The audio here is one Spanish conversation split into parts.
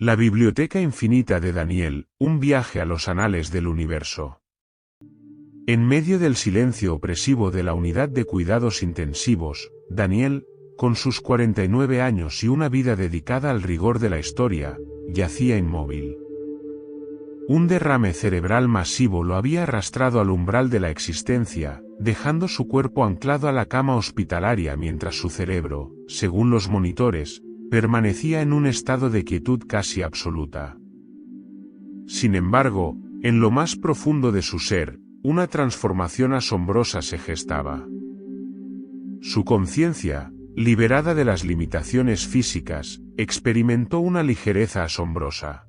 La Biblioteca Infinita de Daniel, un viaje a los anales del universo. En medio del silencio opresivo de la unidad de cuidados intensivos, Daniel, con sus 49 años y una vida dedicada al rigor de la historia, yacía inmóvil. Un derrame cerebral masivo lo había arrastrado al umbral de la existencia, dejando su cuerpo anclado a la cama hospitalaria mientras su cerebro, según los monitores, permanecía en un estado de quietud casi absoluta. Sin embargo, en lo más profundo de su ser, una transformación asombrosa se gestaba. Su conciencia, liberada de las limitaciones físicas, experimentó una ligereza asombrosa.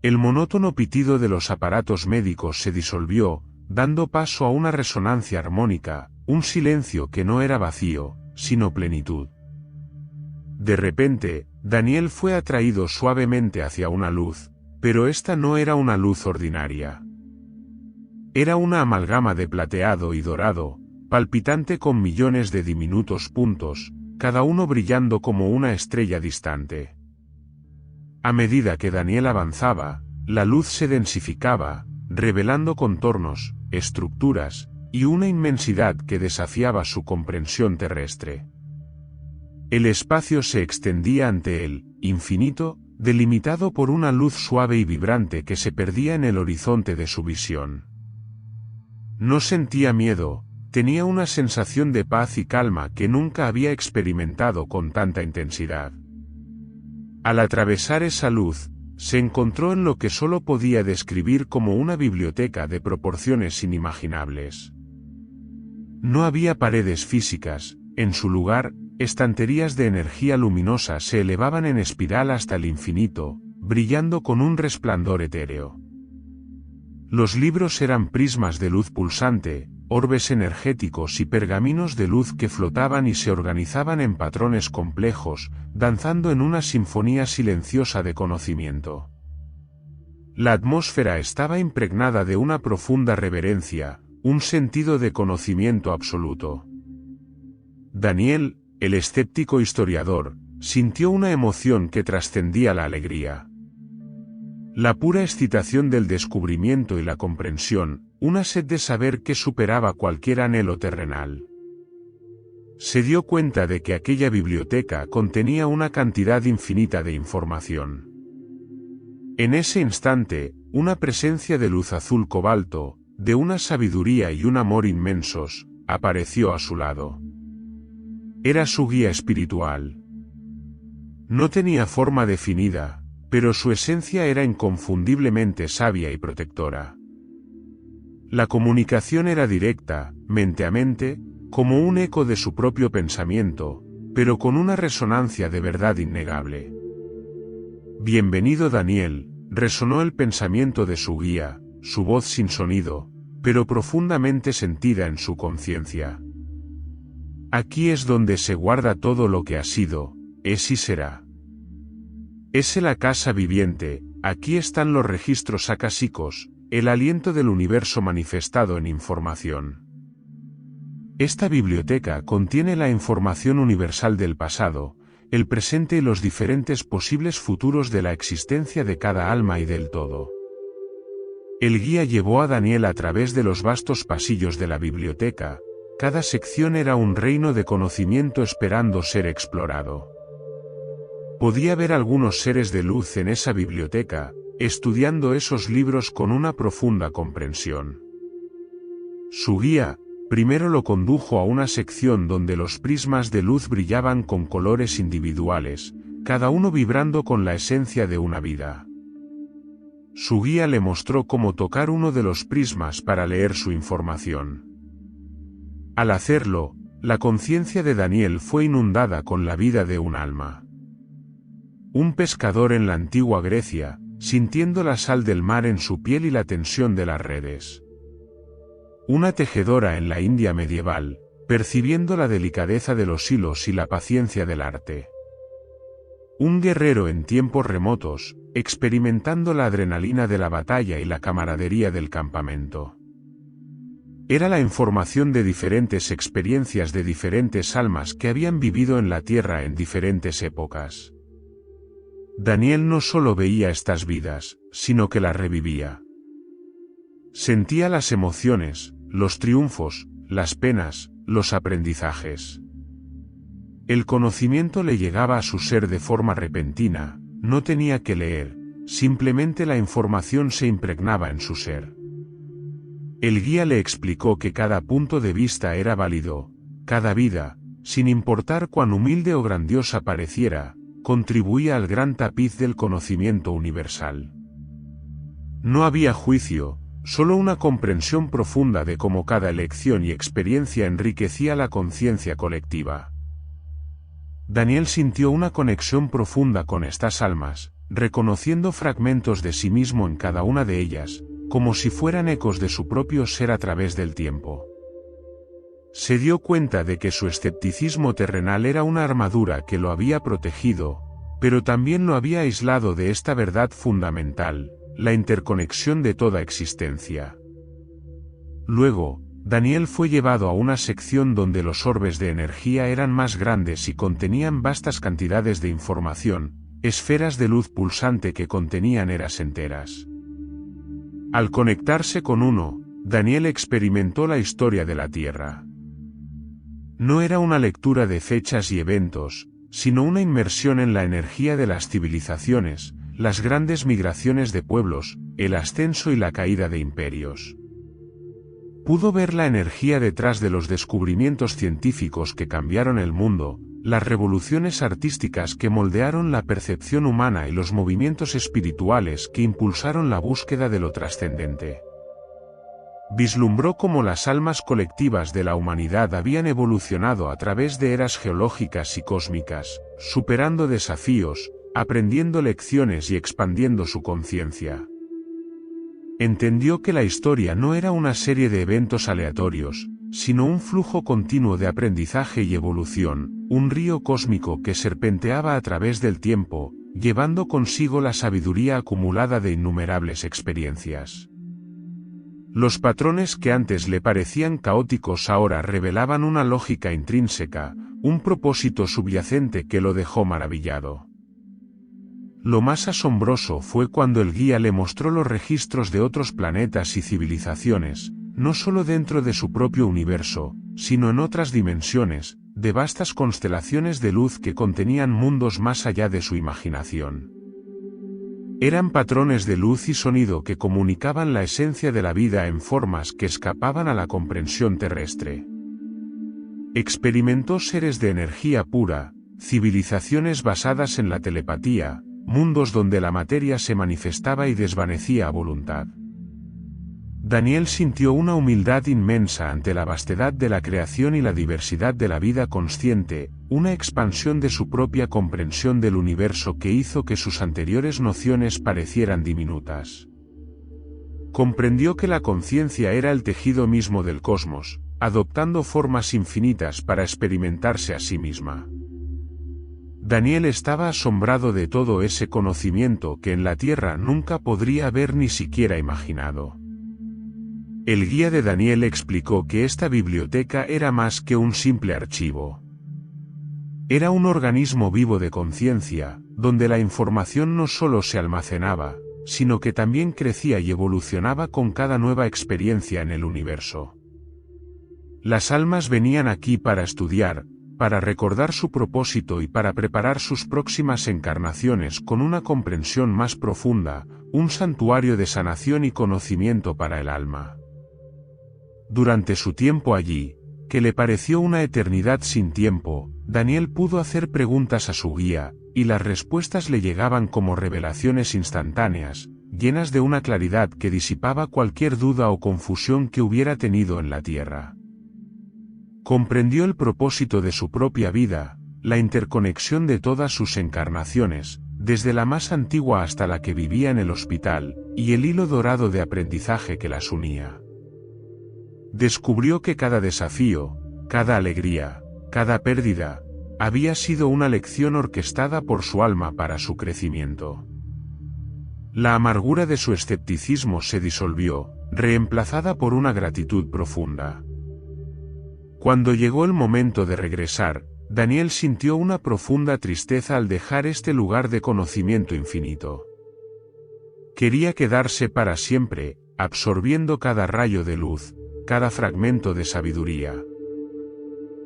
El monótono pitido de los aparatos médicos se disolvió, dando paso a una resonancia armónica, un silencio que no era vacío, sino plenitud. De repente, Daniel fue atraído suavemente hacia una luz, pero esta no era una luz ordinaria. Era una amalgama de plateado y dorado, palpitante con millones de diminutos puntos, cada uno brillando como una estrella distante. A medida que Daniel avanzaba, la luz se densificaba, revelando contornos, estructuras, y una inmensidad que desafiaba su comprensión terrestre. El espacio se extendía ante él, infinito, delimitado por una luz suave y vibrante que se perdía en el horizonte de su visión. No sentía miedo, tenía una sensación de paz y calma que nunca había experimentado con tanta intensidad. Al atravesar esa luz, se encontró en lo que solo podía describir como una biblioteca de proporciones inimaginables. No había paredes físicas, en su lugar, estanterías de energía luminosa se elevaban en espiral hasta el infinito, brillando con un resplandor etéreo. Los libros eran prismas de luz pulsante, orbes energéticos y pergaminos de luz que flotaban y se organizaban en patrones complejos, danzando en una sinfonía silenciosa de conocimiento. La atmósfera estaba impregnada de una profunda reverencia, un sentido de conocimiento absoluto. Daniel, el escéptico historiador, sintió una emoción que trascendía la alegría. La pura excitación del descubrimiento y la comprensión, una sed de saber que superaba cualquier anhelo terrenal. Se dio cuenta de que aquella biblioteca contenía una cantidad infinita de información. En ese instante, una presencia de luz azul cobalto, de una sabiduría y un amor inmensos, apareció a su lado. Era su guía espiritual. No tenía forma definida, pero su esencia era inconfundiblemente sabia y protectora. La comunicación era directa, mente a mente, como un eco de su propio pensamiento, pero con una resonancia de verdad innegable. Bienvenido Daniel, resonó el pensamiento de su guía, su voz sin sonido, pero profundamente sentida en su conciencia. Aquí es donde se guarda todo lo que ha sido, es y será. Es la casa viviente, aquí están los registros acásicos, el aliento del universo manifestado en información. Esta biblioteca contiene la información universal del pasado, el presente y los diferentes posibles futuros de la existencia de cada alma y del todo. El guía llevó a Daniel a través de los vastos pasillos de la biblioteca. Cada sección era un reino de conocimiento esperando ser explorado. Podía ver algunos seres de luz en esa biblioteca, estudiando esos libros con una profunda comprensión. Su guía, primero lo condujo a una sección donde los prismas de luz brillaban con colores individuales, cada uno vibrando con la esencia de una vida. Su guía le mostró cómo tocar uno de los prismas para leer su información. Al hacerlo, la conciencia de Daniel fue inundada con la vida de un alma. Un pescador en la antigua Grecia, sintiendo la sal del mar en su piel y la tensión de las redes. Una tejedora en la India medieval, percibiendo la delicadeza de los hilos y la paciencia del arte. Un guerrero en tiempos remotos, experimentando la adrenalina de la batalla y la camaradería del campamento. Era la información de diferentes experiencias de diferentes almas que habían vivido en la tierra en diferentes épocas. Daniel no solo veía estas vidas, sino que las revivía. Sentía las emociones, los triunfos, las penas, los aprendizajes. El conocimiento le llegaba a su ser de forma repentina, no tenía que leer, simplemente la información se impregnaba en su ser. El guía le explicó que cada punto de vista era válido, cada vida, sin importar cuán humilde o grandiosa pareciera, contribuía al gran tapiz del conocimiento universal. No había juicio, solo una comprensión profunda de cómo cada elección y experiencia enriquecía la conciencia colectiva. Daniel sintió una conexión profunda con estas almas, reconociendo fragmentos de sí mismo en cada una de ellas, como si fueran ecos de su propio ser a través del tiempo. Se dio cuenta de que su escepticismo terrenal era una armadura que lo había protegido, pero también lo había aislado de esta verdad fundamental, la interconexión de toda existencia. Luego, Daniel fue llevado a una sección donde los orbes de energía eran más grandes y contenían vastas cantidades de información, esferas de luz pulsante que contenían eras enteras. Al conectarse con uno, Daniel experimentó la historia de la Tierra. No era una lectura de fechas y eventos, sino una inmersión en la energía de las civilizaciones, las grandes migraciones de pueblos, el ascenso y la caída de imperios. Pudo ver la energía detrás de los descubrimientos científicos que cambiaron el mundo, las revoluciones artísticas que moldearon la percepción humana y los movimientos espirituales que impulsaron la búsqueda de lo trascendente. Vislumbró cómo las almas colectivas de la humanidad habían evolucionado a través de eras geológicas y cósmicas, superando desafíos, aprendiendo lecciones y expandiendo su conciencia. Entendió que la historia no era una serie de eventos aleatorios, sino un flujo continuo de aprendizaje y evolución, un río cósmico que serpenteaba a través del tiempo, llevando consigo la sabiduría acumulada de innumerables experiencias. Los patrones que antes le parecían caóticos ahora revelaban una lógica intrínseca, un propósito subyacente que lo dejó maravillado. Lo más asombroso fue cuando el guía le mostró los registros de otros planetas y civilizaciones, no solo dentro de su propio universo, sino en otras dimensiones, de vastas constelaciones de luz que contenían mundos más allá de su imaginación. Eran patrones de luz y sonido que comunicaban la esencia de la vida en formas que escapaban a la comprensión terrestre. Experimentó seres de energía pura, civilizaciones basadas en la telepatía, mundos donde la materia se manifestaba y desvanecía a voluntad. Daniel sintió una humildad inmensa ante la vastedad de la creación y la diversidad de la vida consciente, una expansión de su propia comprensión del universo que hizo que sus anteriores nociones parecieran diminutas. Comprendió que la conciencia era el tejido mismo del cosmos, adoptando formas infinitas para experimentarse a sí misma. Daniel estaba asombrado de todo ese conocimiento que en la Tierra nunca podría haber ni siquiera imaginado. El guía de Daniel explicó que esta biblioteca era más que un simple archivo. Era un organismo vivo de conciencia, donde la información no solo se almacenaba, sino que también crecía y evolucionaba con cada nueva experiencia en el universo. Las almas venían aquí para estudiar, para recordar su propósito y para preparar sus próximas encarnaciones con una comprensión más profunda, un santuario de sanación y conocimiento para el alma. Durante su tiempo allí, que le pareció una eternidad sin tiempo, Daniel pudo hacer preguntas a su guía, y las respuestas le llegaban como revelaciones instantáneas, llenas de una claridad que disipaba cualquier duda o confusión que hubiera tenido en la tierra. Comprendió el propósito de su propia vida, la interconexión de todas sus encarnaciones, desde la más antigua hasta la que vivía en el hospital, y el hilo dorado de aprendizaje que las unía. Descubrió que cada desafío, cada alegría, cada pérdida, había sido una lección orquestada por su alma para su crecimiento. La amargura de su escepticismo se disolvió, reemplazada por una gratitud profunda. Cuando llegó el momento de regresar, Daniel sintió una profunda tristeza al dejar este lugar de conocimiento infinito. Quería quedarse para siempre, absorbiendo cada rayo de luz, cada fragmento de sabiduría.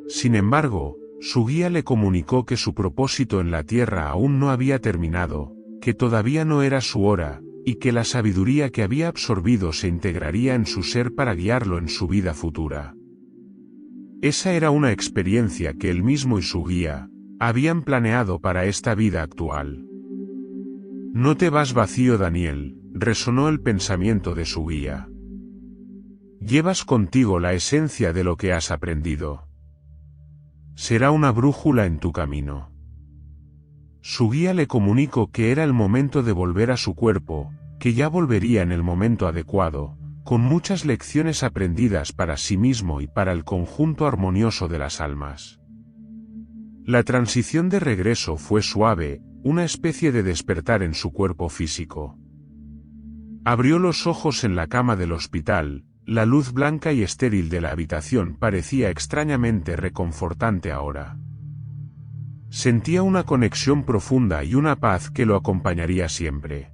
Sin embargo, su guía le comunicó que su propósito en la tierra aún no había terminado, que todavía no era su hora, y que la sabiduría que había absorbido se integraría en su ser para guiarlo en su vida futura. Esa era una experiencia que él mismo y su guía habían planeado para esta vida actual. No te vas vacío, Daniel, resonó el pensamiento de su guía. Llevas contigo la esencia de lo que has aprendido. Será una brújula en tu camino. Su guía le comunicó que era el momento de volver a su cuerpo, que ya volvería en el momento adecuado, con muchas lecciones aprendidas para sí mismo y para el conjunto armonioso de las almas. La transición de regreso fue suave, una especie de despertar en su cuerpo físico. Abrió los ojos en la cama del hospital, la luz blanca y estéril de la habitación parecía extrañamente reconfortante ahora. Sentía una conexión profunda y una paz que lo acompañaría siempre.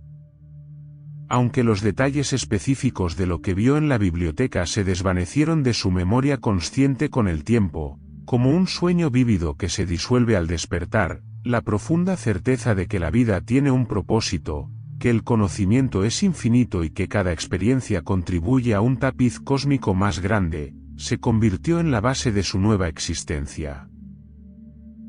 Aunque los detalles específicos de lo que vio en la biblioteca se desvanecieron de su memoria consciente con el tiempo, como un sueño vívido que se disuelve al despertar, la profunda certeza de que la vida tiene un propósito, que el conocimiento es infinito y que cada experiencia contribuye a un tapiz cósmico más grande, se convirtió en la base de su nueva existencia.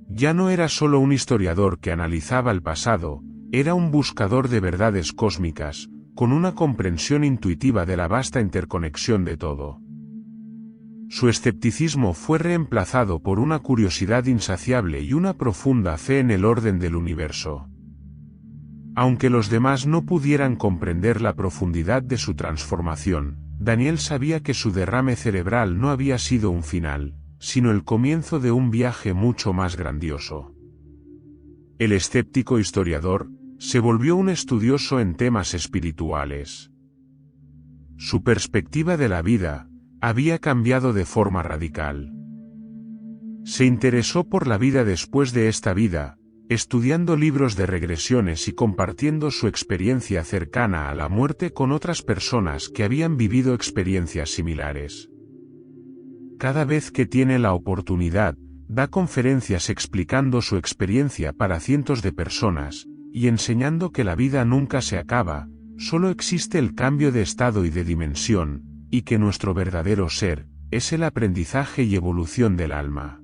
Ya no era solo un historiador que analizaba el pasado, era un buscador de verdades cósmicas, con una comprensión intuitiva de la vasta interconexión de todo. Su escepticismo fue reemplazado por una curiosidad insaciable y una profunda fe en el orden del universo. Aunque los demás no pudieran comprender la profundidad de su transformación, Daniel sabía que su derrame cerebral no había sido un final, sino el comienzo de un viaje mucho más grandioso. El escéptico historiador se volvió un estudioso en temas espirituales. Su perspectiva de la vida había cambiado de forma radical. Se interesó por la vida después de esta vida, estudiando libros de regresiones y compartiendo su experiencia cercana a la muerte con otras personas que habían vivido experiencias similares. Cada vez que tiene la oportunidad, da conferencias explicando su experiencia para cientos de personas, y enseñando que la vida nunca se acaba, solo existe el cambio de estado y de dimensión, y que nuestro verdadero ser es el aprendizaje y evolución del alma.